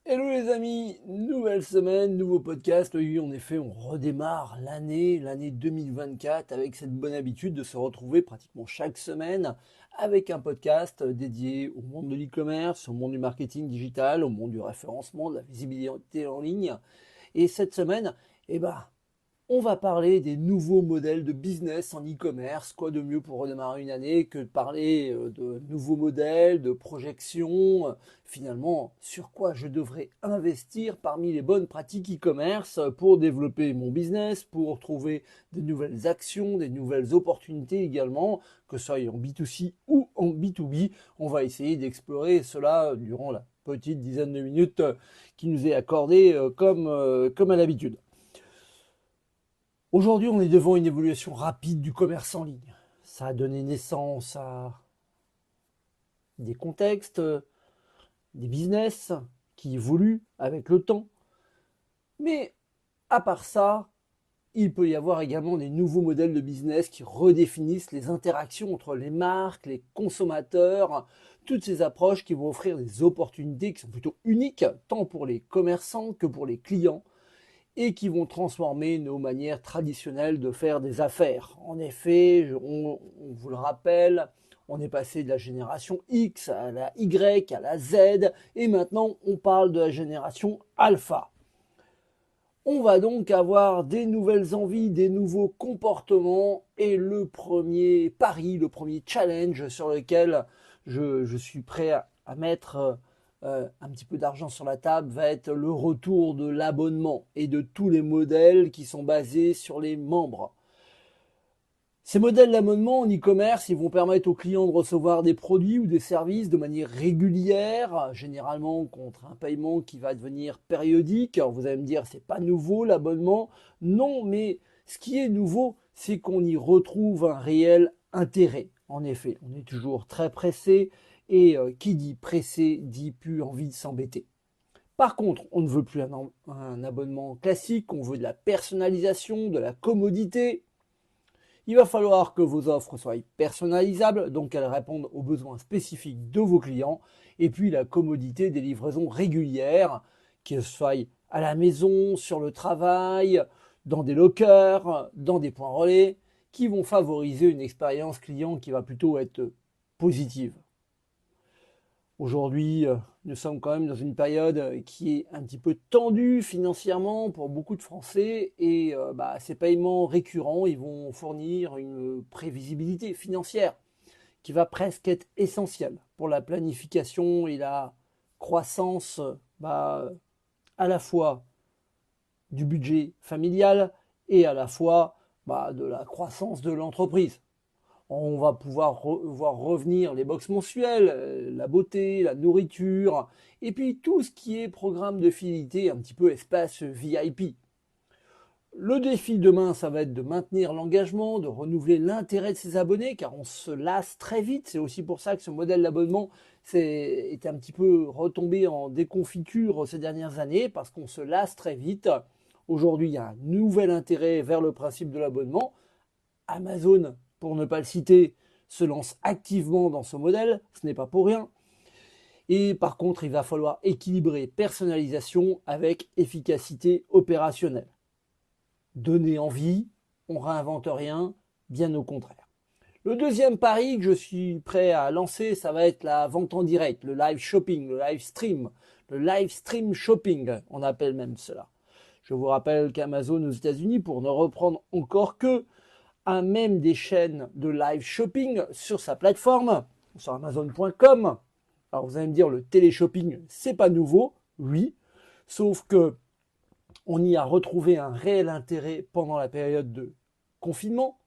Hello les amis, nouvelle semaine, nouveau podcast. Oui, en effet, on redémarre l'année 2024 avec cette bonne habitude de se retrouver pratiquement chaque semaine avec un podcast dédié au monde de l'e-commerce, au monde du marketing digital, au monde du référencement, de la visibilité en ligne. Et cette semaine, eh ben, on va parler des nouveaux modèles de business en e-commerce. Quoi de mieux pour redémarrer une année que de parler de nouveaux modèles, de projections, finalement, sur quoi je devrais investir parmi les bonnes pratiques e-commerce pour développer mon business, pour trouver des nouvelles actions, des nouvelles opportunités également, que ce soit en B2C ou en B2B. On va essayer d'explorer cela durant la petite dizaine de minutes qui nous est accordée comme à l'habitude. Aujourd'hui, on est devant une évolution rapide du commerce en ligne. Ça a donné naissance à des contextes, des business qui évoluent avec le temps. Mais à part ça, il peut y avoir également des nouveaux modèles de business qui redéfinissent les interactions entre les marques, les consommateurs, toutes ces approches qui vont offrir des opportunités qui sont plutôt uniques, tant pour les commerçants que pour les clients, et qui vont transformer nos manières traditionnelles de faire des affaires. En effet, on vous le rappelle, on est passé de la génération X à la Y, à la Z, et maintenant on parle de la génération Alpha. On va donc avoir des nouvelles envies, des nouveaux comportements, et le premier pari, le premier challenge sur lequel je suis prêt à mettre un petit peu d'argent sur la table va être le retour de l'abonnement et de tous les modèles qui sont basés sur les membres. Ces modèles d'abonnement en e-commerce, ils vont permettre aux clients de recevoir des produits ou des services de manière régulière, généralement contre un paiement qui va devenir périodique. Alors vous allez me dire, c'est pas nouveau l'abonnement. Non, mais ce qui est nouveau, c'est qu'on y retrouve un réel intérêt. En effet, on est toujours très pressé et qui dit pressé dit plus envie de s'embêter. Par contre, on ne veut plus un abonnement classique, on veut de la personnalisation, de la commodité. Il va falloir que vos offres soient personnalisables, donc qu'elles répondent aux besoins spécifiques de vos clients, et puis la commodité des livraisons régulières, qu'elles soient à la maison, sur le travail, dans des lockers, dans des points relais, qui vont favoriser une expérience client qui va plutôt être positive. Aujourd'hui, nous sommes quand même dans une période qui est un petit peu tendue financièrement pour beaucoup de Français et ces paiements récurrents, ils vont fournir une prévisibilité financière qui va presque être essentielle pour la planification et la croissance à la fois du budget familial et à la fois de la croissance de l'entreprise. On va pouvoir voir revenir les box mensuelles, la beauté, la nourriture, et puis tout ce qui est programme de fidélité, un petit peu espace VIP. Le défi demain, ça va être de maintenir l'engagement, de renouveler l'intérêt de ses abonnés, car on se lasse très vite. C'est aussi pour ça que ce modèle d'abonnement est un petit peu retombé en déconfiture ces dernières années, parce qu'on se lasse très vite. Aujourd'hui, il y a un nouvel intérêt vers le principe de l'abonnement. Amazon, pour ne pas le citer, se lance activement dans ce modèle, ce n'est pas pour rien. Et par contre, il va falloir équilibrer personnalisation avec efficacité opérationnelle. Donner envie, on réinvente rien, bien au contraire. Le deuxième pari que je suis prêt à lancer, ça va être la vente en direct, le live shopping, le live stream shopping, on appelle même cela. Je vous rappelle qu'Amazon aux États-Unis, pour ne reprendre encore que, a même des chaînes de live shopping sur sa plateforme, sur Amazon.com. Alors vous allez me dire, le télé-shopping, c'est pas nouveau, oui, sauf que on y a retrouvé un réel intérêt pendant la période de confinement.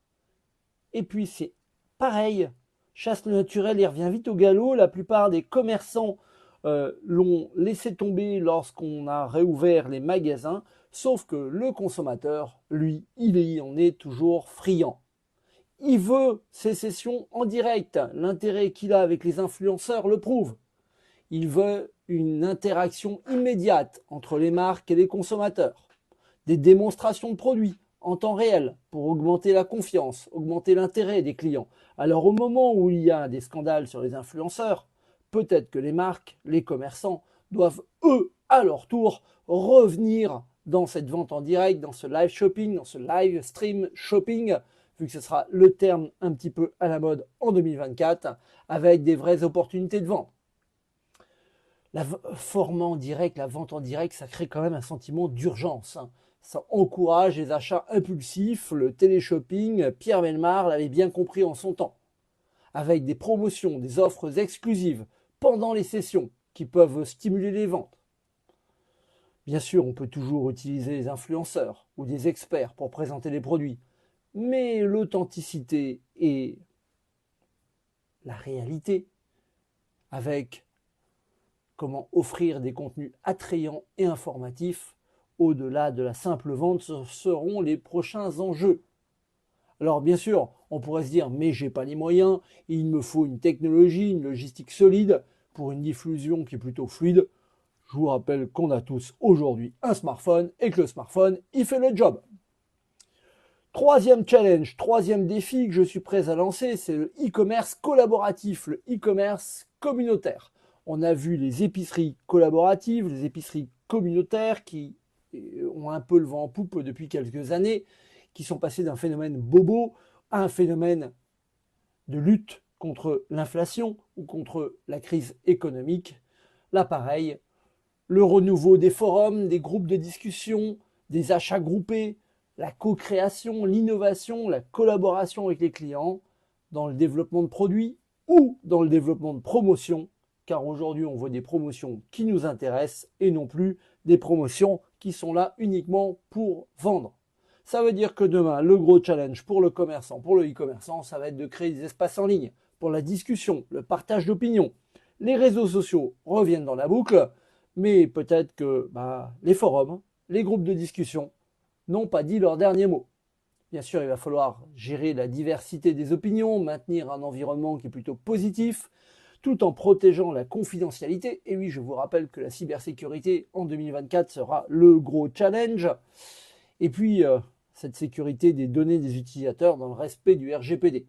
Et puis c'est pareil, chasse le naturel, il revient vite au galop. La plupart des commerçants l'ont laissé tomber lorsqu'on a réouvert les magasins, sauf que le consommateur, lui, il en est toujours friand. Il veut ces sessions en direct. L'intérêt qu'il a avec les influenceurs le prouve. Il veut une interaction immédiate entre les marques et les consommateurs. Des démonstrations de produits en temps réel pour augmenter la confiance, augmenter l'intérêt des clients. Alors au moment où il y a des scandales sur les influenceurs, peut-être que les marques, les commerçants doivent eux à leur tour revenir dans cette vente en direct, dans ce live shopping, dans ce live stream shopping, vu que ce sera le terme un petit peu à la mode en 2024, avec des vraies opportunités de vente. La vente en direct, ça crée quand même un sentiment d'urgence. Ça encourage les achats impulsifs. Le téléshopping, Pierre Bellemare l'avait bien compris en son temps. Avec des promotions, des offres exclusives pendant les sessions qui peuvent stimuler les ventes. Bien sûr, on peut toujours utiliser des influenceurs ou des experts pour présenter les produits. Mais l'authenticité et la réalité, avec comment offrir des contenus attrayants et informatifs, au-delà de la simple vente, seront les prochains enjeux. Alors bien sûr, on pourrait se dire, mais j'ai pas les moyens, il me faut une technologie, une logistique solide pour une diffusion qui est plutôt fluide. Je vous rappelle qu'on a tous aujourd'hui un smartphone et que le smartphone, il fait le job. Troisième challenge, troisième défi que je suis prêt à lancer, c'est le e-commerce collaboratif, le e-commerce communautaire. On a vu les épiceries collaboratives, les épiceries communautaires qui ont un peu le vent en poupe depuis quelques années, qui sont passés d'un phénomène bobo à un phénomène de lutte contre l'inflation ou contre la crise économique. Là, pareil, le renouveau des forums, des groupes de discussion, des achats groupés, la co-création, l'innovation, la collaboration avec les clients dans le développement de produits ou dans le développement de promotions, car aujourd'hui on voit des promotions qui nous intéressent et non plus des promotions qui sont là uniquement pour vendre. Ça veut dire que demain, le gros challenge pour le commerçant, pour le e-commerçant, ça va être de créer des espaces en ligne pour la discussion, le partage d'opinions. Les réseaux sociaux reviennent dans la boucle, mais peut-être que les forums, les groupes de discussion n'ont pas dit leur dernier mot. Bien sûr, il va falloir gérer la diversité des opinions, maintenir un environnement qui est plutôt positif, tout en protégeant la confidentialité. Et oui, je vous rappelle que la cybersécurité en 2024 sera le gros challenge. Et puis, cette sécurité des données des utilisateurs dans le respect du RGPD.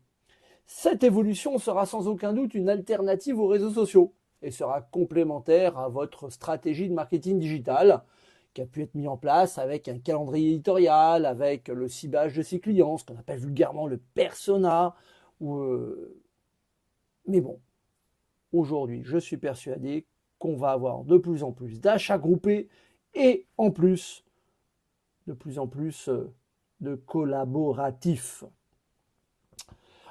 Cette évolution sera sans aucun doute une alternative aux réseaux sociaux et sera complémentaire à votre stratégie de marketing digital qui a pu être mis en place avec un calendrier éditorial, avec le ciblage de ses clients, ce qu'on appelle vulgairement le persona. Mais bon, aujourd'hui, je suis persuadé qu'on va avoir de plus en plus d'achats groupés et en plus, de plus en plus de collaboratifs.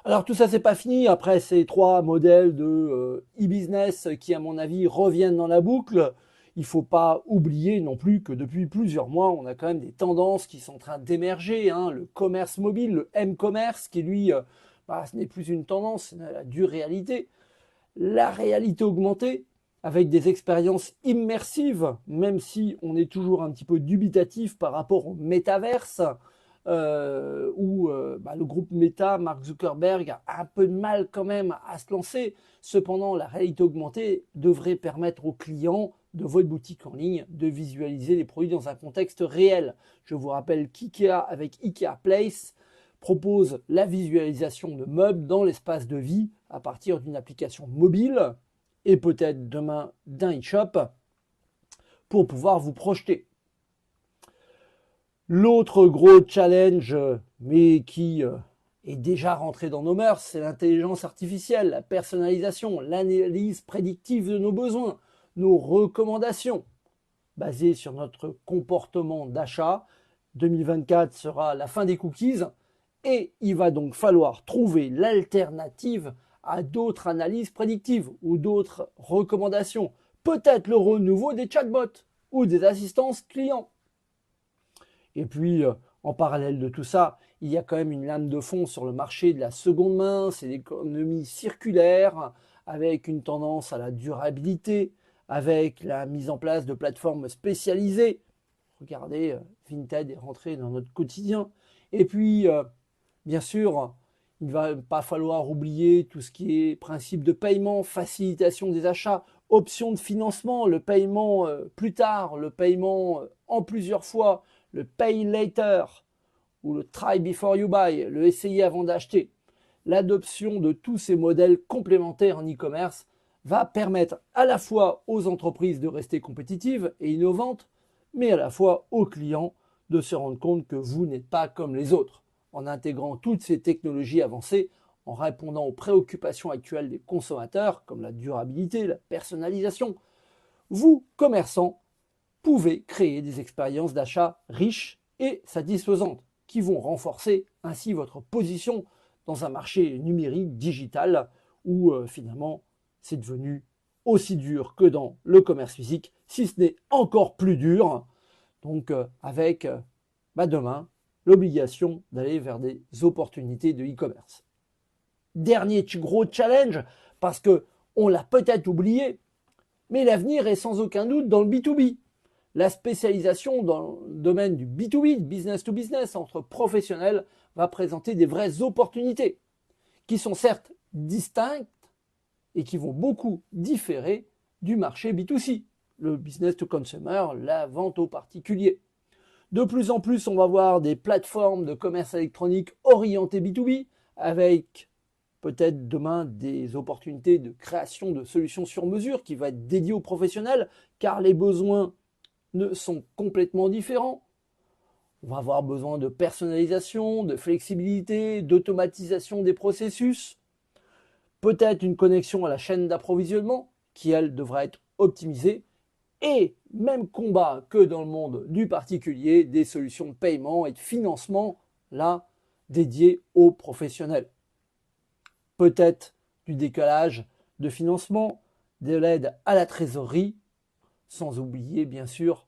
Alors tout ça, c'est pas fini. Après ces trois modèles de e-business qui, à mon avis, reviennent dans la boucle, il ne faut pas oublier non plus que depuis plusieurs mois, on a quand même des tendances qui sont en train d'émerger. Le commerce mobile, le m-commerce, qui lui, ce n'est plus une tendance, c'est la dure réalité. La réalité augmentée, avec des expériences immersives, même si on est toujours un petit peu dubitatif par rapport au métaverse, où le groupe Meta, Mark Zuckerberg, a un peu de mal quand même à se lancer. Cependant, la réalité augmentée devrait permettre aux clients de votre boutique en ligne de visualiser les produits dans un contexte réel. Je vous rappelle qu'IKEA, avec IKEA Place, propose la visualisation de meubles dans l'espace de vie à partir d'une application mobile et peut-être demain d'un e-shop pour pouvoir vous projeter. L'autre gros challenge, mais qui est déjà rentré dans nos mœurs, c'est l'intelligence artificielle, la personnalisation, l'analyse prédictive de nos besoins, nos recommandations, basées sur notre comportement d'achat. 2024 sera la fin des cookies et il va donc falloir trouver l'alternative à d'autres analyses prédictives ou d'autres recommandations. Peut-être le renouveau des chatbots ou des assistances clients. Et puis, en parallèle de tout ça, il y a quand même une lame de fond sur le marché de la seconde main, c'est l'économie circulaire, avec une tendance à la durabilité, avec la mise en place de plateformes spécialisées. Regardez, Vinted est rentré dans notre quotidien. Et puis, bien sûr, il ne va pas falloir oublier tout ce qui est principe de paiement, facilitation des achats, option de financement, le paiement plus tard, le paiement en plusieurs fois, le pay later ou le try before you buy, le essayer avant d'acheter. L'adoption de tous ces modèles complémentaires en e-commerce va permettre à la fois aux entreprises de rester compétitives et innovantes, mais à la fois aux clients de se rendre compte que vous n'êtes pas comme les autres. En intégrant toutes ces technologies avancées, en répondant aux préoccupations actuelles des consommateurs, comme la durabilité, la personnalisation, vous, commerçants, pouvez créer des expériences d'achat riches et satisfaisantes qui vont renforcer ainsi votre position dans un marché numérique digital où finalement c'est devenu aussi dur que dans le commerce physique, si ce n'est encore plus dur. Donc avec demain l'obligation d'aller vers des opportunités de e-commerce. Dernier gros challenge, parce que on l'a peut-être oublié, mais l'avenir est sans aucun doute dans le B2B. La spécialisation dans le domaine du B2B, business to business, entre professionnels, va présenter des vraies opportunités qui sont certes distinctes et qui vont beaucoup différer du marché B2C, le business to consumer, la vente aux particuliers. De plus en plus, on va voir des plateformes de commerce électronique orientées B2B avec peut-être demain des opportunités de création de solutions sur mesure qui vont être dédiées aux professionnels car les besoins sont complètement différents. On va avoir besoin de personnalisation, de flexibilité, d'automatisation des processus, peut-être une connexion à la chaîne d'approvisionnement qui, elle, devra être optimisée, et même combat que dans le monde du particulier, des solutions de paiement et de financement, là, dédiées aux professionnels. Peut-être du décalage de financement, de l'aide à la trésorerie, sans oublier bien sûr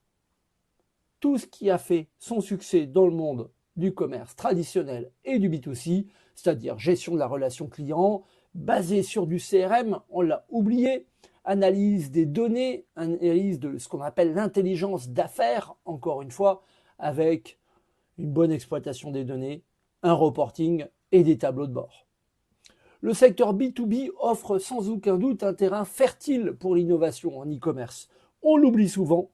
tout ce qui a fait son succès dans le monde du commerce traditionnel et du B2C, c'est-à-dire gestion de la relation client, basée sur du CRM, on l'a oublié, analyse des données, analyse de ce qu'on appelle l'intelligence d'affaires, encore une fois, avec une bonne exploitation des données, un reporting et des tableaux de bord. Le secteur B2B offre sans aucun doute un terrain fertile pour l'innovation en e-commerce. On l'oublie souvent,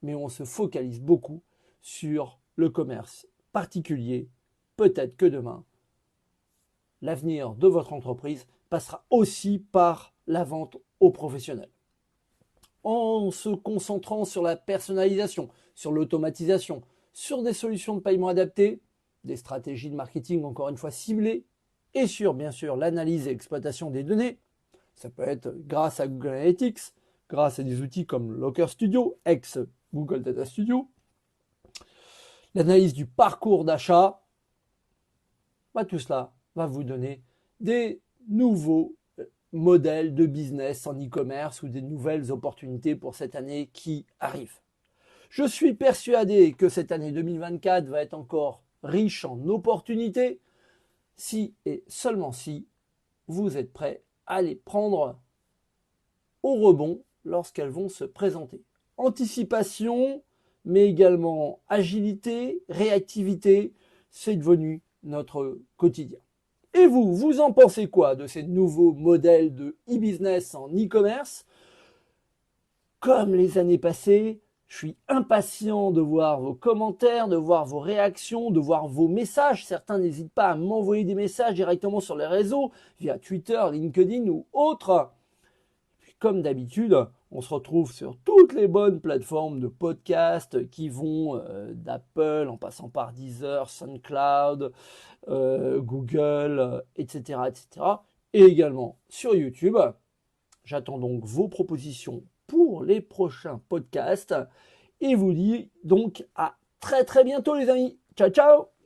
mais on se focalise beaucoup sur le commerce particulier. Peut-être que demain, l'avenir de votre entreprise passera aussi par la vente aux professionnels. En se concentrant sur la personnalisation, sur l'automatisation, sur des solutions de paiement adaptées, des stratégies de marketing encore une fois ciblées, et sur bien sûr l'analyse et l'exploitation des données, ça peut être grâce à Google Analytics, grâce à des outils comme Locker Studio, ex Google Data Studio, l'analyse du parcours d'achat, tout cela va vous donner des nouveaux modèles de business en e-commerce ou des nouvelles opportunités pour cette année qui arrive. Je suis persuadé que cette année 2024 va être encore riche en opportunités si et seulement si vous êtes prêts à les prendre au rebond lorsqu'elles vont se présenter. Anticipation, mais également agilité, réactivité, c'est devenu notre quotidien. Et vous, vous en pensez quoi de ces nouveaux modèles de e-business en e-commerce? Comme les années passées, je suis impatient de voir vos commentaires, de voir vos réactions, de voir vos messages. Certains n'hésitent pas à m'envoyer des messages directement sur les réseaux, via Twitter, LinkedIn ou autres. Puis, comme d'habitude, on se retrouve sur toutes les bonnes plateformes de podcast qui vont d'Apple en passant par Deezer, SoundCloud, Google, etc., etc. Et également sur YouTube. J'attends donc vos propositions pour les prochains podcasts et vous dis donc à très très bientôt les amis. Ciao ciao!